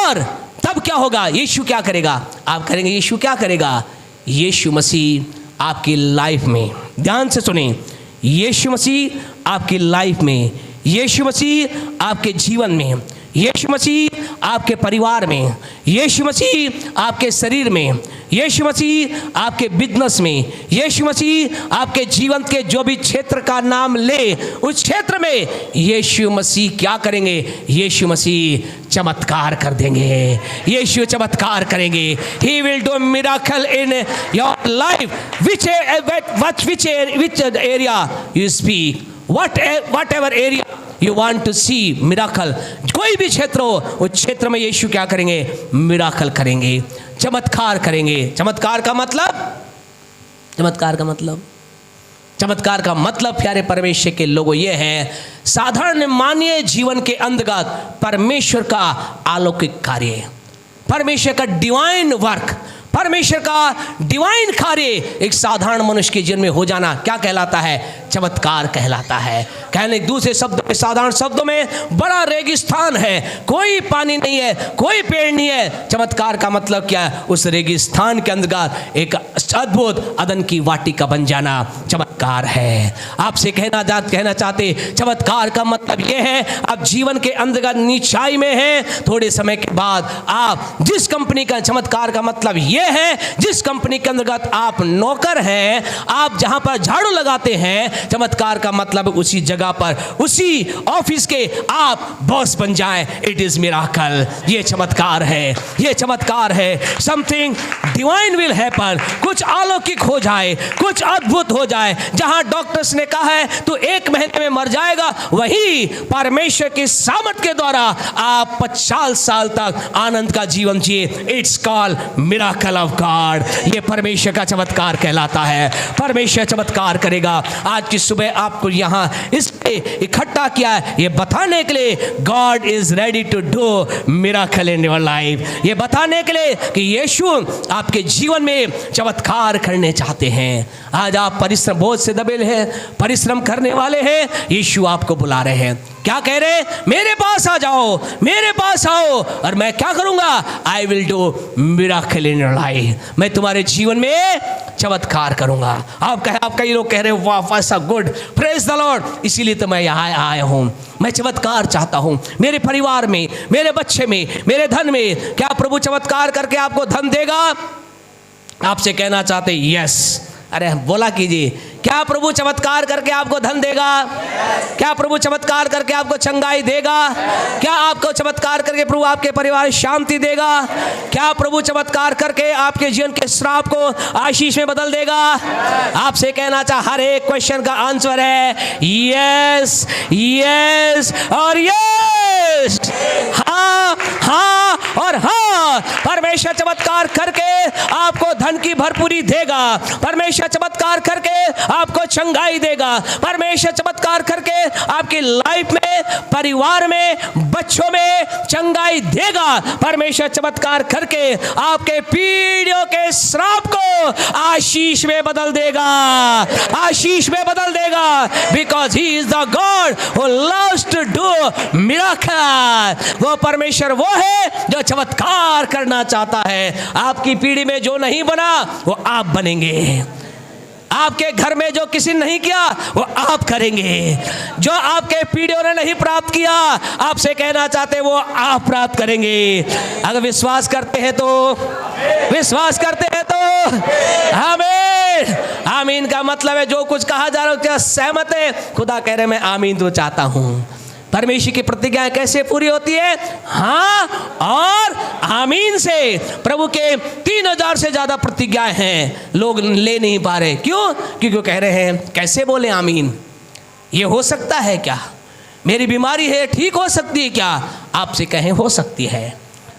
और तब क्या होगा? यीशु क्या करेगा? आप करेंगे, यीशु क्या करेगा? यीशु मसीह आपकी लाइफ में, ध्यान से सुने, यीशु मसीह आपकी लाइफ में, यीशु मसीह आपके जीवन में, यीशु मसीह आपके परिवार में, यीशु मसीह आपके शरीर में, यीशु मसीह आपके बिजनेस में, यीशु मसीह आपके जीवन के जो भी क्षेत्र का नाम ले, उस क्षेत्र में यीशु मसीह क्या करेंगे? यीशु मसीह चमत्कार कर देंगे। यीशु चमत्कार करेंगे। He will do miracle in your life, which area you speak, whatever area you want to see miracle, कोई भी क्षेत्र हो, उस क्षेत्र में यीशु क्या करेंगे? मिराकल करेंगे, चमत्कार करेंगे। चमत्कार का मतलब प्यारे परमेश्वर के लोगों ये है, साधारण मानवीय जीवन के अंतर्गत परमेश्वर का अलौकिक कार्य, परमेश्वर का डिवाइन वर्क, परमेश्वर का डिवाइन कार्य एक साधारण मनुष्य के जीवन में हो जाना क्या कहलाता है? चमत्कार कहलाता है। कहने दूसरे शब्दों में, साधारण शब्दों में, बड़ा रेगिस्तान है, कोई पानी नहीं है, कोई पेड़ नहीं है। चमत्कार का मतलब क्या है? उस रेगिस्तान के अंदर एक अद्भुत अदन की वाटिका बन जाना चमत्कार है। आपसे कहना चाहते, चमत्कार का मतलब यह है, आप जीवन के अंदर नीचाई में हैं, थोड़े समय के बाद आप जिस कंपनी का, चमत्कार का मतलब यह है, जिस कंपनी के अंतर्गत आप नौकर हैं, आप जहां पर झाड़ू लगाते हैं, चमत्कार का मतलब उसी जगह पर, उसी ऑफिस के आप बॉस बन जाएं। It is miracle. ये चमत्कार है, ये चमत्कार है। समथिंग डिवाइन विल हैपन, कुछ अलौकिक हो जाए, कुछ अद्भुत हो जाए। जहां डॉक्टर्स ने कहा है तो 1 महीने में मर जाएगा, वही परमेश्वर की सामर्थ के द्वारा आप 50 साल तक आनंद का जीवन जिए। It's called miracle of God. ये परमेश्वर का चमत्कार कहलाता है। परमेश्वर चमत्कार करेगा। आज की सुबह आपको यहां इसलिए इकट्ठा किया है, ये बताने के लिए God is ready to do miracle in your life. ये बताने के लिए कि यीशु आपके जीवन में चमत्कार करने चाहते हैं। आज आप परिश्रम बहुत से दबे हैं, परिश्रम करने वाले हैं, यीशु आपको बुला रहे हैं। क्या कह रहे? मेरे पास आ जाओ, मेरे पास आओ और मैं क्या करूंगा? I will do miracle in your life. मैं तुम्हारे जीवन में चमत्कार करूंगा। आप कई लोग कह रहे हो, वाह so good, praise the Lord, इसीलिए तो मैं यहाँ आया हूँ। मैं चमत्कार चाहता हूँ मेरे परिवार में, मेरे बच्चे में, मेरे धन में। क्या प्रभु चमत्कार करके आपको धन देगा? आपसे कहना चाहते यस। अरे बोला कीजिए, क्या प्रभु चमत्कार करके आपको धन देगा? क्या प्रभु चमत्कार करके आपको चंगाई देगा? क्या आपको चमत्कार करके प्रभु आपके परिवार में शांति देगा? क्या प्रभु चमत्कार करके आपके जीवन के श्राप को आशीष में बदल देगा? आपसे कहना चाह, हर एक क्वेश्चन का आंसर है यस, यस और यस। हाँ, हाँ और हाँ। परमेश्वर चमत्कार करके आपको धन की भरपूरी देगा। परमेश्वर चमत्कार करके आपको चंगाई देगा। परमेश्वर चमत्कार करके आपकी लाइफ में, परिवार में, बच्चों में चंगाई देगा। परमेश्वर चमत्कार करके आपके पीढ़ियों के श्राप को आशीष में बदल देगा, आशीष में बदल देगा। Because he is the God who loves to do miracle. वो परमेश्वर वो है जो चमत्कार करना चाहता है। आपकी पीढ़ी में जो नहीं बना वो आप बनेंगे। आपके घर में जो किसी ने नहीं किया वो आप करेंगे। जो आपके पीढ़ियों ने नहीं प्राप्त किया, आपसे कहना चाहते वो आप प्राप्त करेंगे। अगर विश्वास करते हैं तो, विश्वास करते हैं तो आमीन। आमीन का मतलब है जो कुछ कहा जा रहा है सहमत है। खुदा कह रहे मैं आमीन तो चाहता हूँ। परमेश्वर की प्रतिज्ञा कैसे पूरी होती है? हाँ और आमीन से। प्रभु के 3000 से ज्यादा प्रतिज्ञाएं हैं, लोग ले नहीं पा रहे। क्यों? क्योंकि कह रहे हैं कैसे बोले आमीन? ये हो सकता है क्या? मेरी बीमारी है, ठीक हो सकती है क्या? आपसे कहें हो सकती है।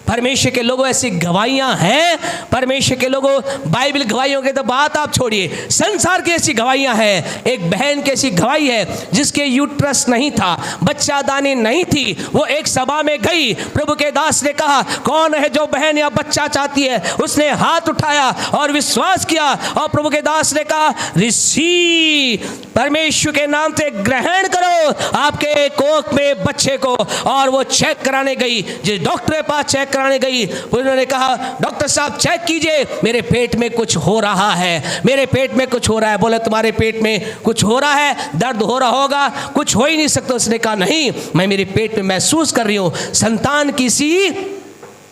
परमेश्वर के लोगों ऐसी गवाहियां हैं। परमेश्वर के लोगों, बाइबल गवाहियों की तो बात आप छोड़िए, संसार की ऐसी गवाहियां हैं। एक बहन की ऐसी गवाही है जिसके यूट्रस नहीं था, बच्चादानी नहीं थी। वो एक सभा में गई, प्रभु के दास ने कहा कौन है जो बहन या बच्चा चाहती है? उसने हाथ उठाया और विश्वास किया और प्रभु के दास ने कहा रिसीव, परमेश्वर के नाम से ग्रहण करो आपके कोख में बच्चे को। और वो चेक कराने गई, जिस डॉक्टर के पास चेक कराने गई, उन्होंने कहा डॉक्टर साहब चेक कीजिए, मेरे पेट में कुछ हो रहा है, मेरे पेट में कुछ हो रहा है। बोले तुम्हारे पेट में कुछ हो रहा है, दर्द हो रहा होगा, कुछ हो ही नहीं सकता। उसने कहा नहीं, मैं मेरे पेट में महसूस कर रही हूँ संतान की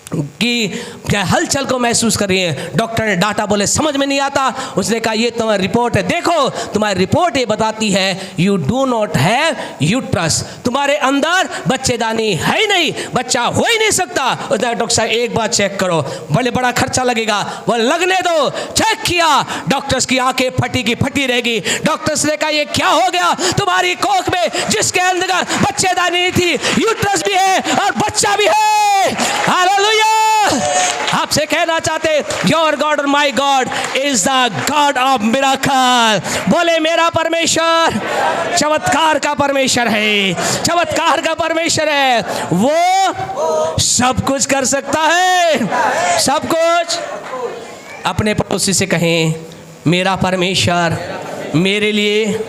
क्या हलचल को महसूस कर रही है। डॉक्टर ने डांटा, बोले समझ में नहीं आता। उसने कहा ये तुम्हारी रिपोर्ट है, देखो तुम्हारी रिपोर्ट ये बताती है you do not have uterus, तुम्हारे अंदर बच्चेदानी है ही नहीं, बच्चा हो ही नहीं सकता। उसने डॉक्टर साहब एक बार चेक करो, बोले बड़ा खर्चा लगेगा। बोले लगने दो। चेक किया, डॉक्टर्स की आंखें फटी की फटी रहेगी। डॉक्टर्स ने कहा ये क्या हो गया, तुम्हारी कोख में जिसके अंदर बच्चेदानी नहीं थी, यूट्रस भी है और बच्चा भी है। हालेलुया। आपसे कहना चाहते योर गॉड और my God is the God of miracle. बोले मेरा परमेश्वर चमत्कार का परमेश्वर है, चमत्कार का परमेश्वर है। वो सब कुछ कर सकता है, सब कुछ। अपने पड़ोसी से कहें मेरा परमेश्वर मेरे लिए,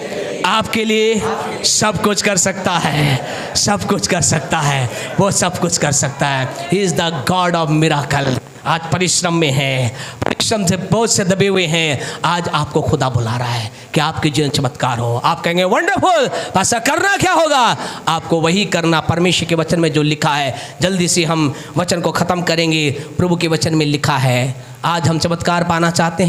आपके लिए सब कुछ कर सकता है, सब कुछ कर सकता है, वो सब कुछ कर सकता है। ही is the God of miracle. आज परिश्रम में है, परिश्रम से बहुत से दबे हुए हैं, आज आपको खुदा बुला रहा है कि आपके जीवन चमत्कार हो। आप कहेंगे वंडरफुल, ऐसा करना क्या होगा? आपको वही करना परमेश्वर के वचन में जो लिखा है। जल्दी से हम वचन को ख़त्म करेंगे। प्रभु के वचन में लिखा है, आज हम चमत्कार पाना चाहते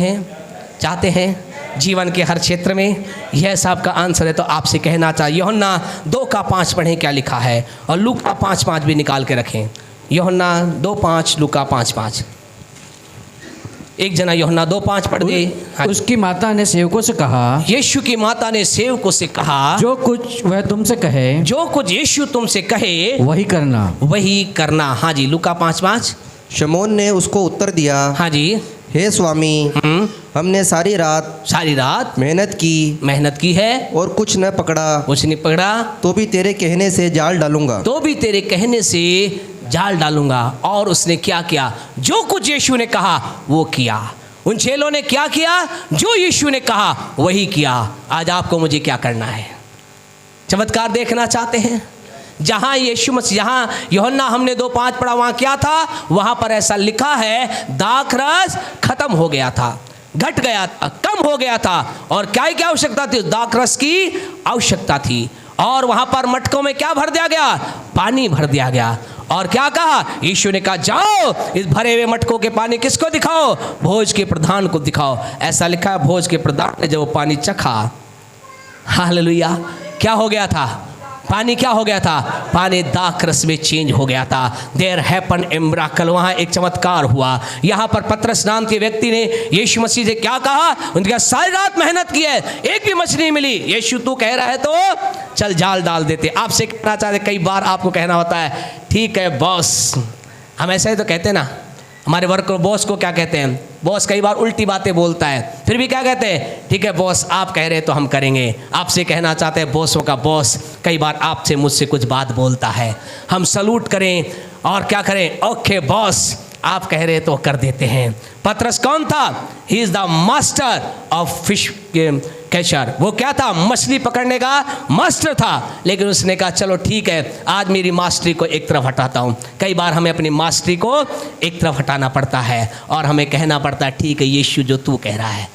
हैं जीवन के हर क्षेत्र में। यह सब का आंसर है तो आपसे कहना चाहिए यूहन्ना 2:5 पढ़ें क्या लिखा है, और लूका 5:5 भी निकाल के रखें। यूहन्ना 2:5, लूका 5:5। एक जना यूहन्ना 2:5 पढ़ दे। उसकी माता ने सेवकों से कहा, यीशु की माता ने सेवकों से कहा, जो कुछ वह तुमसे कहे, जो कुछ यीशु तुमसे कहे वही करना, वही करना। हाँ जी, लूका 5:5। शमौन ने उसको उत्तर दिया, हाँ जी, हे स्वामी, हमने सारी रात मेहनत की है और कुछ न पकड़ा, कुछ नहीं पकड़ा, तो भी तेरे कहने से जाल डालूंगा। और उसने क्या किया? जो कुछ यीशु ने कहा वो किया। उन चेलों ने क्या किया? जो यीशु ने कहा वही किया। आज आपको मुझे क्या करना है? चमत्कार देखना चाहते हैं? जहाँ यीशु मसीह, जहाँ यूहन्ना हमने 2:5 पढ़ा, वहाँ क्या था? वहाँ पर ऐसा लिखा है दाखरस खत्म हो गया था, घट गया था, कम हो गया था। और क्या क्या आवश्यकता थी? दाखरस की आवश्यकता थी। और वहाँ पर मटकों में क्या भर दिया गया? पानी भर दिया गया। और क्या कहा? यीशु ने कहा जाओ इस भरे हुए मटकों के पानी किसको दिखाओ? भोज के प्रधान को दिखाओ। ऐसा लिखा है, भोज के प्रधान ने जब वो पानी चखा, हालेलुया, क्या हो गया था? पानी क्या हो गया था? पानी दाखरस में चेंज हो गया था। देयर हैपन ए मिरेकल, वहाँ एक चमत्कार हुआ। यहाँ पर पतरस नाम के व्यक्ति ने यीशु मसीह से क्या कहा? उनके सारी रात मेहनत की है, एक भी मछली नहीं मिली। यीशु तू कह रहा है तो चल जाल डाल देते। आपसे कहना चाहते, कई बार आपको कहना होता है ठीक है बॉस, हम ऐसा ही तो कहते हैं ना। हमारे वर्कर बॉस को क्या कहते हैं? बॉस कई बार उल्टी बातें बोलता है, फिर भी क्या कहते हैं? ठीक है बॉस, आप कह रहे हैं तो हम करेंगे। आपसे कहना चाहते हैं बॉसों का बॉस कई बार आपसे मुझसे कुछ बात बोलता है, हम सलूट करें और क्या करें? ओके बॉस, आप कह रहे तो कर देते हैं। पतरस कौन था? ही is the master of fish catcher. वो क्या था? मछली पकड़ने का मास्टर था। लेकिन उसने कहा चलो ठीक है, आज मेरी मास्टरी को एक तरफ हटाता हूँ। कई बार हमें अपनी मास्टरी को एक तरफ हटाना पड़ता है और हमें कहना पड़ता है ठीक है यीशु जो तू कह रहा है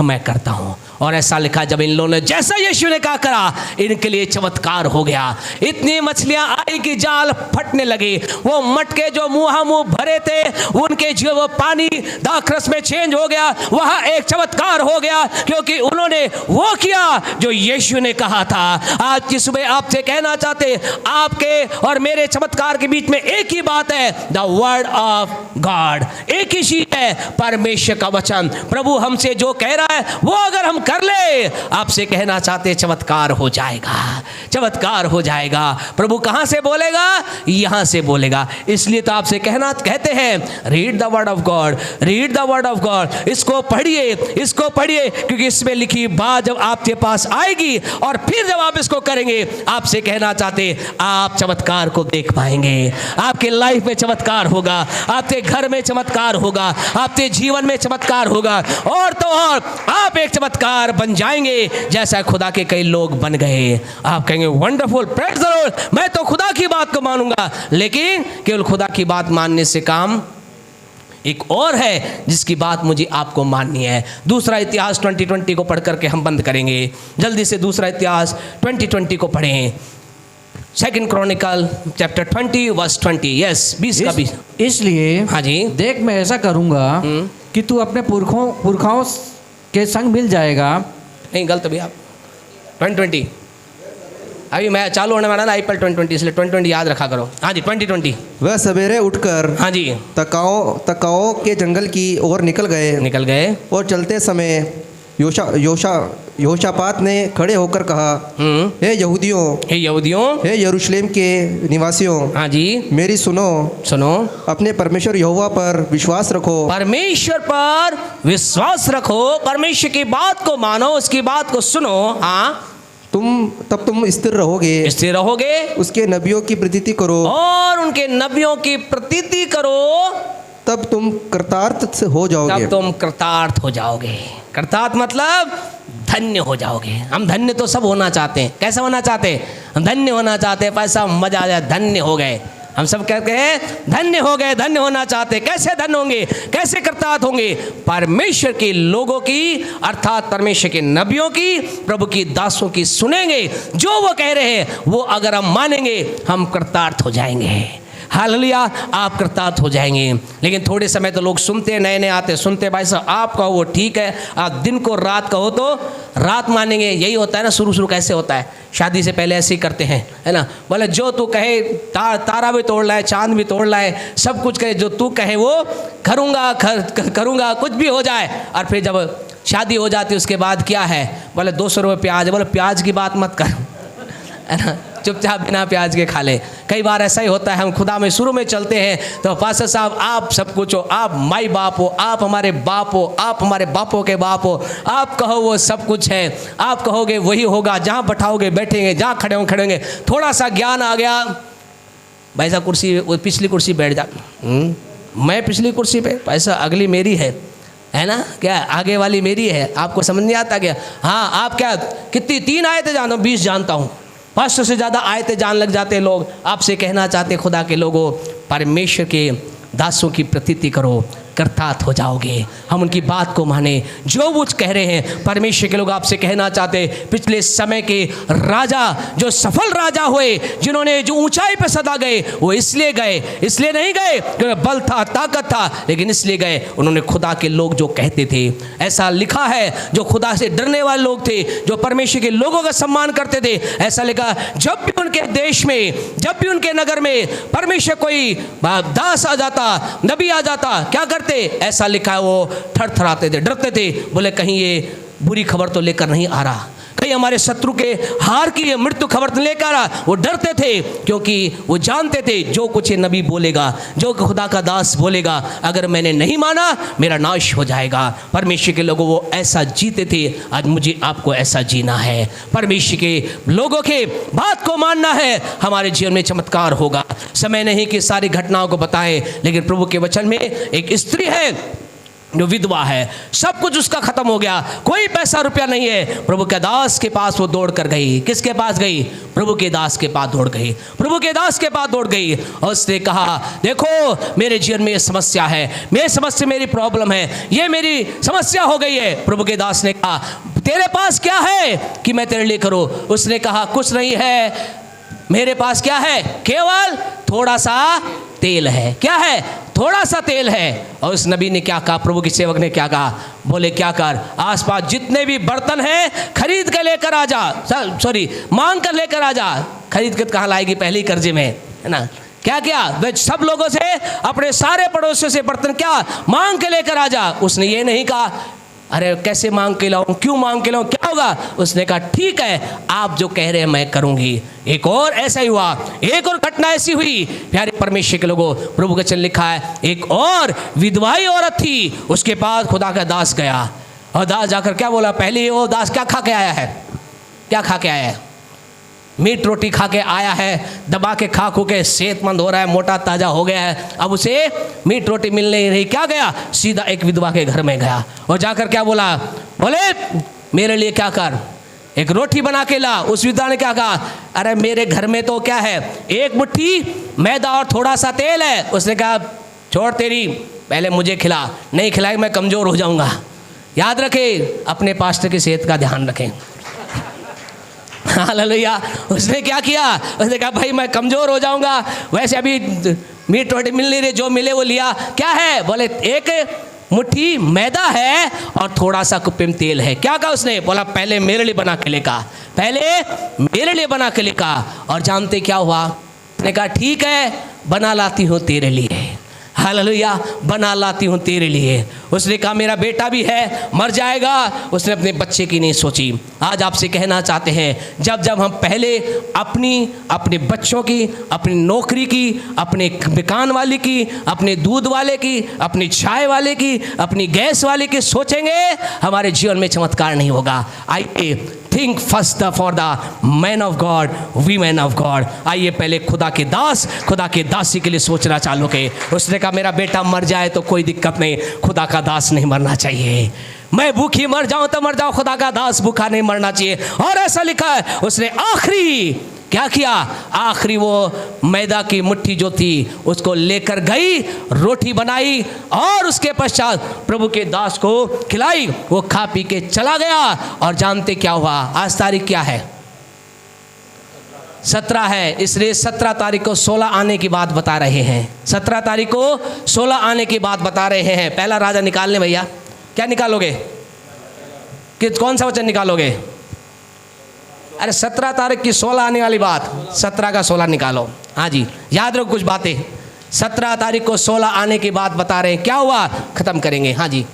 मैं करता हूँ। और ऐसा लिखा, जब इन लोगों ने जैसा यीशु ने कहा करा, इनके लिए चमत्कार हो गया। इतनी मछलियां आई कि जाल फटने लगी। वो मटके जो मुँह भरे थे उनके जो वो पानी दाखरस में चेंज हो गया। वहाँ एक चमत्कार हो गया क्योंकि उन्होंने वो किया जो यीशु ने कहा था। आज की सुबह आपसे कहना चाहते, आपके और मेरे चमत्कार के बीच में एक ही बात है, द वर्ड ऑफ गॉड। एक ही चीज है, परमेश्वर का वचन। प्रभु हमसे जो कह रहा है वो अगर हम कर ले, आपसे कहना चाहते चमत्कार हो जाएगा, चमत्कार हो जाएगा। प्रभु कहां से बोलेगा? यहां से बोलेगा। इसलिए तो आपसे कहते हैं read the word of God, read the word of God. इसको पढ़िए, इसको पढ़िए, क्योंकि इसमें लिखी बात जब आपके पास आएगी और फिर जब आप इसको करेंगे, आपसे कहना चाहते आप चमत्कार को देख पाएंगे। आपके लाइफ में चमत्कार होगा, आपके घर में चमत्कार होगा, आपके जीवन में चमत्कार होगा। और तो और आप एक चमत्कार बन जाएंगे जैसा खुदा के कई लोग बन गए। आप कहेंगे वंडरफुल, प्रेज द लॉर्ड, मैं तो खुदा की बात को मानूंगा। लेकिन केवल खुदा की बात मानने से काम एक और है जिसकी बात मुझे आपको माननी है। दूसरा इतिहास 2020 को पढ़ करके हम बंद करेंगे। जल्दी से दूसरा इतिहास 2020 को पढ़ें। Second Chronicle chapter 20 verse 20। Yes, 20 का 20। इसलिए हाँ जी। देख मैं ऐसा करूंगा कि तू अपने पुरखाओं के संग मिल जाएगा। नहीं, गलत भैया, 2020 अभी मैं चालू होने वाला ना आईपीएल 2020, इसलिए 2020 याद रखा करो। हाँ जी, 2020। वह सवेरे उठकर हाँ जी, तकाओ के जंगल की ओर निकल गए और चलते समय योशापात ने खड़े होकर कहा, हे यहूदियों, हे यरूशलेम के निवासियों, हाँ जी, मेरी सुनो, अपने परमेश्वर यहोवा पर विश्वास रखो। परमेश्वर पर विश्वास रखो, परमेश्वर की बात को मानो, उसकी बात को सुनो। हाँ, तब तुम स्थिर रहोगे, उसके नबियों की प्रतीति करो, और उनके नबियों की प्रतीति करो, तब तुम कृतार्थ हो जाओगे। कृतार्थ मतलब धन्य हो जाओगे। हम धन्य तो सब होना चाहते हैं। कैसा होना चाहते हैं? हम धन्य होना चाहते हैं, पैसा मजा आ जाए, धन्य हो गए। हम सब कहते हैं धन्य हो गए, धन्य होना चाहते। कैसे धन्य होंगे, कैसे कृतार्थ होंगे? परमेश्वर के लोगों की, अर्थात परमेश्वर के नबियों की, प्रभु की दासों की सुनेंगे। जो वो कह रहे हैं वो अगर हम मानेंगे, हम कृतार्थ हो जाएंगे। हालेलुया, आप कृतार्थ हो जाएंगे। लेकिन थोड़े समय तो लोग सुनते, नए आते, सुनते, भाई साहब आप कहो वो ठीक है, आप दिन को रात कहो तो रात मानेंगे। यही होता है ना, शुरू कैसे होता है, शादी से पहले ऐसे ही करते हैं, है ना। बोले जो तू कहे, तारा भी तोड़ लाए, चांद भी तोड़ लाए, सब कुछ कहे, जो तू कहे वो करूँगा, कुछ भी हो जाए। और फिर जब शादी हो जाती उसके बाद क्या है, बोले 200 रुपये प्याज। बोले प्याज की बात मत कर, है ना, चुपचाप बिना प्याज के खा ले। कई बार ऐसा ही होता है, हम खुदा में शुरू में चलते हैं तो पास्टर साहब आप सब कुछ हो, आप माई बाप हो, आप हमारे बाप हो, आप हमारे बापों के बाप हो, आप कहो वो सब कुछ है, आप कहोगे वही होगा, जहाँ बैठाओगे बैठेंगे, जहाँ खड़े होंगे। थोड़ा सा ज्ञान आ गया, भाई साहब कुर्सी, वो पिछली कुर्सी बैठ जा, मैं पिछली कुर्सी पे, पैसा अगली मेरी है ना, क्या आगे वाली मेरी है, आपको समझ नहीं आता क्या? हाँ, आप क्या कितनी 3 आयतें जानते हो? 20 जानता हूँ। 500 से ज़्यादा आयतें जान लग जाते हैं लोग। आपसे कहना चाहते खुदा के लोगों, परमेश्वर के दासों की प्रतीति करो, कृतार्थ हो जाओगे। हम उनकी बात को माने, जो वो कह रहे हैं। परमेश्वर के लोग आपसे कहना चाहते, पिछले समय के राजा, जो सफल राजा हुए, जिन्होंने जो ऊंचाई पर सदा गए, वो इसलिए नहीं गए क्योंकि बल था, ताकत था, लेकिन इसलिए गए उन्होंने खुदा के लोग जो कहते थे। ऐसा लिखा है, जो खुदा से डरने वाले लोग थे, जो परमेश्वर के लोगों का सम्मान करते थे, ऐसा लिखा, जब भी उनके देश में, जब भी उनके नगर में परमेश्वर कोई दास आ जाता, नबी आ जाता, क्या करते? ऐसा लिखा है, वो थरथराते थे, डरते थे। बोले कहीं ये बुरी खबर तो लेकर नहीं आ रहा, कहीं हमारे शत्रु के हार की ये मृत्यु खबर तो लेकर आ रहा। वो डरते थे क्योंकि वो जानते थे जो कुछ ये नबी बोलेगा, जो खुदा का दास बोलेगा, अगर मैंने नहीं माना मेरा नाश हो जाएगा। परमेश्वर के लोगों वो ऐसा जीते थे। आज मुझे आपको ऐसा जीना है, परमेश्वर के लोगों के बात को मानना है, हमारे जीवन में चमत्कार होगा। समय नहीं कि सारी घटनाओं को बताएं, लेकिन प्रभु के वचन में एक स्त्री है जो विधवा है, सब कुछ उसका खत्म हो गया, कोई पैसा रुपया नहीं है। प्रभु के दास के पास वो दौड़ कर गई। किसके पास गई? प्रभु के दास के पास दौड़ गई। प्रभु के दास के पास दौड़ गई और उसने कहा, देखो मेरे जीवन में ये समस्या है, मेरी प्रॉब्लम है, ये मेरी समस्या हो गई है। प्रभु के दास ने कहा, तेरे पास क्या है कि मैं तेरे लिए करूं? उसने कहा, कुछ नहीं है, मेरे पास क्या है? केवल थोड़ा सा तेल है। क्या है? थोड़ा सा तेल है। और उस नबी ने क्या कहा? प्रभु के सेवक ने क्या कहा? बोले क्या कर, आसपास जितने भी बर्तन हैं खरीद कर लेकर आ जा, मांग कर लेकर आ जा। खरीद कर कहाँ लाएगी? पहले ही कर्जे में, है ना। क्या वे सब लोगों से, अपने सारे पड़ोसियों से बर्तन क्या मांग के लेकर आ जा। उसने ये नहीं कहा, अरे कैसे मांग के लाऊं, क्यों मांग के लाऊं, क्या होगा? उसने कहा, ठीक है, आप जो कह रहे हैं मैं करूंगी। एक और ऐसा ही हुआ, एक और घटना ऐसी हुई। प्यारे परमेश्वर के लोगों, प्रभु का वचन लिखा है, एक और विधवाई औरत थी, उसके पास खुदा का दास गया और दास जाकर क्या बोला? पहले वो दास क्या खा के आया है? क्या खा के आया है? मीट रोटी खा के आया है, दबा के खा खू के सेहतमंद हो रहा है, मोटा ताजा हो गया है। अब उसे मीट रोटी मिल नहीं रही, क्या गया? सीधा एक विधवा के घर में गया और जाकर क्या बोला? बोले मेरे लिए क्या कर, एक रोटी बना के ला। उस वृद्धा ने क्या कहा, अरे मेरे घर में तो क्या है, एक मुट्ठी मैदा और थोड़ा सा तेल है। उसने कहा छोड़ तेरी, पहले मुझे खिला, नहीं खिलाए मैं कमज़ोर हो जाऊंगा। याद रखें, अपने पास्टर की सेहत का ध्यान रखें। हालेलुया। उसने क्या किया, उसने कहा भाई मैं कमज़ोर हो जाऊंगा, वैसे अभी मीट रोटी मिल नहीं रही, जो मिले वो लिया। क्या है, बोले एक मुट्ठी मैदा है और थोड़ा सा कुप्पे में तेल है। क्या कहा उसने, बोला पहले मेरे लिए बना के लेका, पहले मेरे लिए बना के लेका। और जानते क्या हुआ, उसने कहा ठीक है बना लाती हूँ तेरे लिए। हालेलुया, बना लाती हूँ तेरे लिए। उसने कहा मेरा बेटा भी है, मर जाएगा। उसने अपने बच्चे की नहीं सोची। आज आपसे कहना चाहते हैं, जब जब हम पहले अपने बच्चों की, अपनी नौकरी की, अपने दुकान वाले की, अपने दूध वाले की, अपनी चाय वाले की, अपनी गैस वाले की सोचेंगे, हमारे जीवन में चमत्कार नहीं होगा। आइए think first for the man of God, women of God. आइए पहले खुदा के दास, खुदा के दासी के लिए सोचना चालू करें। उसने कहा मेरा बेटा मर जाए तो कोई दिक्कत नहीं, खुदा का दास नहीं मरना चाहिए। मैं भूखी मर जाऊं तो मर जाऊं, खुदा का दास भूखा नहीं मरना चाहिए। और ऐसा लिखा है, उसने आखिरी क्या किया, आखिरी वो मैदा की मुट्ठी जो थी उसको लेकर गई, रोटी बनाई और उसके पश्चात प्रभु के दास को खिलाई। वो खा पी के चला गया। और जानते क्या हुआ, आज तारीख क्या है, 17 है, इसलिए 17 तारीख को 16 आने की बात बता रहे हैं। 17 तारीख को 16 आने की बात बता रहे हैं। पहला राजा निकालने भैया, क्या निकालोगे, कौन सा वचन निकालोगे? अरे 17 तारीख की 16 आने वाली बात, 17 का 16 निकालो। हाँ जी, याद रखो कुछ बातें। 17 तारीख को 16 आने की बात बता रहे हैं। क्या हुआ, खत्म करेंगे। हाँ जी,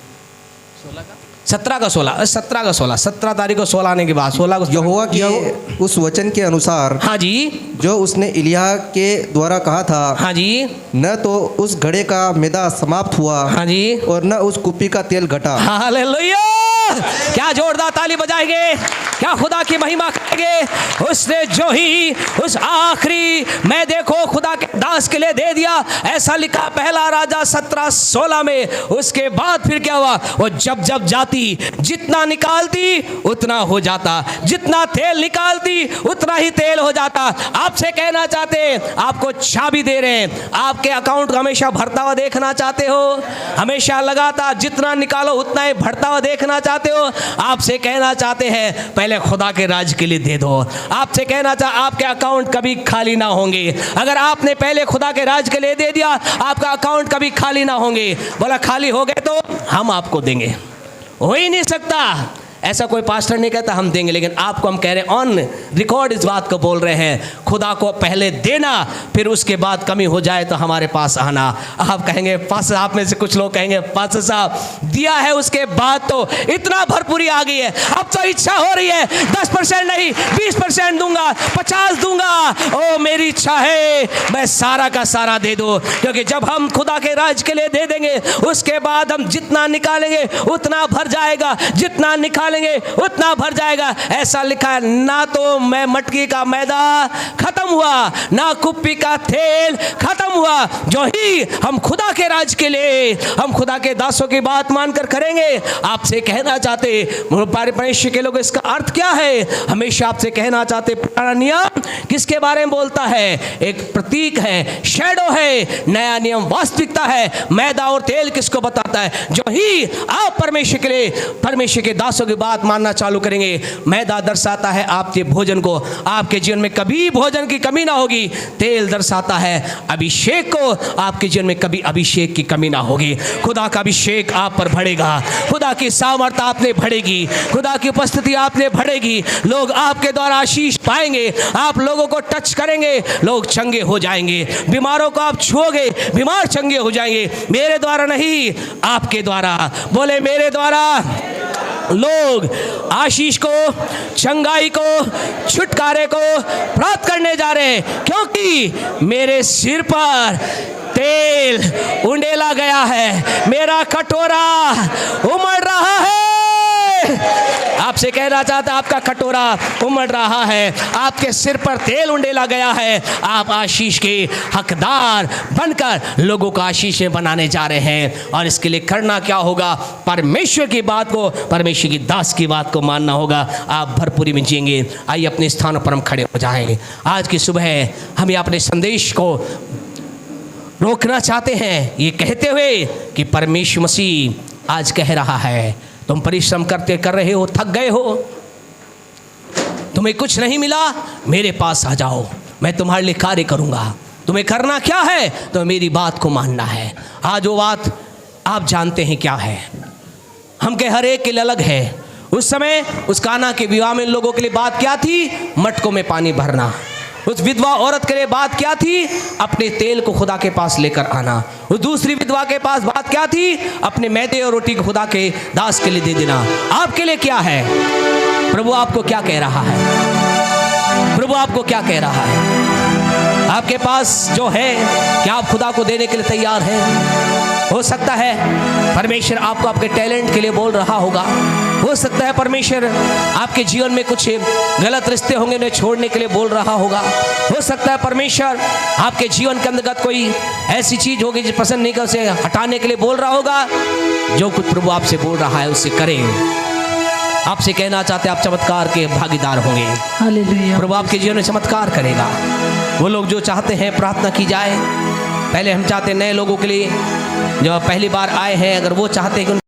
17 का 16, 17 का 16, 17 तारीख को 16 आने के बाद 16 को यहोवा के उस वचन के अनुसार, हाँ जी, जो उसने इलिय्याह के द्वारा कहा था, हाँ जी, न तो उस घड़े का मैदा समाप्त हुआ, हाँ जी, और न उस कुप्पी का तेल घटा। हालेलुया। क्या जोरदार ताली बजाएंगे, क्या खुदा की महिमा करेंगे। उसने जो ही उस आखिरी मैदे को खुदा के दास के लिए दे दिया, ऐसा लिखा पहला राजा 17:16 में। उसके बाद फिर क्या हुआ, वो जब जब जाती जितना निकालती उतना हो जाता, जितना तेल निकालती उतना ही तेल हो जाता। आपसे कहना चाहते हैं, आपको चाबी दे रहे हैं, आपके अकाउंट हमेशा भरता हुआ देखना चाहते हो, हमेशा लगातार जितना निकालो उतना ही भरता हुआ देखना चाहते हो। आपसे कहना चाहते हैं पहले खुदा के राज के लिए दे दो। आपसे कहना आपके अकाउंट कभी खाली ना होंगे। अगर आपने पहले खुदा के राज के लिए दे दिया, आपका अकाउंट कभी खाली ना होंगे। बोला खाली हो गए तो हम आपको देंगे, हो ही नहीं सकता। ऐसा कोई पास्टर नहीं कहता हम देंगे, लेकिन आपको हम कह रहे हैं, ऑन रिकॉर्ड इस बात को बोल रहे हैं, खुदा को पहले देना, फिर उसके बाद कमी हो जाए तो हमारे पास आना। आप कहेंगे पास्टर, आप में से कुछ लोग कहेंगे पास्टर साहब दिया है उसके बाद तो इतना भरपूरी आ गई है, अब तो इच्छा हो रही है 10% नहीं 20% दूंगा, 50 दूंगा। ओ मेरी इच्छा है मैं सारा का सारा दे दो, क्योंकि जब हम खुदा के राज के लिए दे देंगे उसके बाद हम जितना निकालेंगे उतना भर जाएगा, जितना निकालेंगे उतना भर जाएगा। ऐसा लिखा है, ना तो मैं मटकी का मैदा खत्म हुआ, ना कुप्पी का तेल खत्म हुआ। जो ही हम खुदा के राज के लिए, हम खुदा के दासों की बात मानकर करेंगे। आपसे कहना चाहते परमेश्वर के लोग, इसका अर्थ क्या है? हमेशा आपसे कहना चाहते, पुराना नियम किसके बारे में बोलता है? एक प्रतीक है, शैडो है। नया नियम वास्तविकता है। मैदा और तेल किसको बताता है? जो ही आप परमेश्वर के लिए, परमेश्वर के दासों की बात मानना चालू करेंगे। मैदा दर्शाता है आपके भोजन को, आपके जीवन में कभी भोजन की कमी ना होगी। तेल दर्शाता है अभिषेक को, आपके जीवन में कभी अभिषेक की कमी ना होगी। खुदा का अभिषेक आप पर बढ़ेगा, खुदा की सामर्थ्य आप में बढ़ेगी, खुदा की उपस्थिति आप में बढ़ेगी। लोग आपके द्वारा आशीष पाएंगे, आप लोगों को टच करेंगे, लोग चंगे हो जाएंगे। बीमारों को आप छुओगे, बीमार चंगे हो जाएंगे। मेरे द्वारा नहीं, आपके द्वारा। बोले मेरे द्वारा लोग आशीष को, चंगाई को, छुटकारे को प्राप्त करने जा रहे हैं, क्योंकि मेरे सिर पर तेल उंडेला गया है, मेरा कटोरा उमड़ रहा है। आपसे कहना चाहता है, आपका कटोरा उमड़ रहा है, आपके सिर पर तेल उंडेला गया है, आप आशीष के हकदार बनकर लोगों को आशीष बनाने जा रहे हैं। और इसके लिए करना क्या होगा? परमेश्वर की बात को, परमेश्वर की दास की बात को मानना होगा। आप भरपूरी में जिएंगे। आइए अपने स्थानों पर हम खड़े हो जाएं। आज की सुबह हम अपने संदेश को रोकना चाहते हैं ये कहते हुए कि परमेश्वर मसीह आज कह रहा है, तुम परिश्रम कर रहे हो, थक गए हो, तुम्हें कुछ नहीं मिला, मेरे पास आ जाओ, मैं तुम्हारे लिए कार्य करूंगा। तुम्हें करना क्या है? तो मेरी बात को मानना है। आज वो बात आप जानते हैं क्या है, हम के हर एक के लिए अलग है। उस समय उस काना के विवाह में लोगों के लिए बात क्या थी? मटकों में पानी भरना। उस विधवा औरत के लिए बात क्या थी? अपने तेल को खुदा के पास लेकर आना। उस दूसरी विधवा के पास बात क्या थी? अपने मैदे और रोटी को खुदा के दास के लिए दे देना। आपके लिए क्या है? प्रभु आपको क्या कह रहा है? प्रभु आपको क्या कह रहा है? आपके पास जो है क्या आप खुदा को देने के लिए तैयार हैं? हो सकता है परमेश्वर आपको आपके टैलेंट के लिए बोल रहा होगा। हो सकता है परमेश्वर आपके जीवन में कुछ गलत रिश्ते होंगे, उन्हें छोड़ने के लिए बोल रहा होगा। हो सकता है परमेश्वर आपके जीवन के अंतर्गत कोई ऐसी चीज होगी जो पसंद नहीं कर, उसे हटाने के लिए बोल रहा होगा। जो कुछ प्रभु आपसे बोल रहा है उससे करें। आपसे कहना चाहते हैं, आप चमत्कार के भागीदार होंगे। हालेलुया। प्रभु आपके जीवन में चमत्कार करेगा। वो लोग जो चाहते हैं प्रार्थना की जाए। पहले हम चाहते हैं नए लोगों के लिए जो पहली बार आए हैं, अगर वो चाहते हैं कि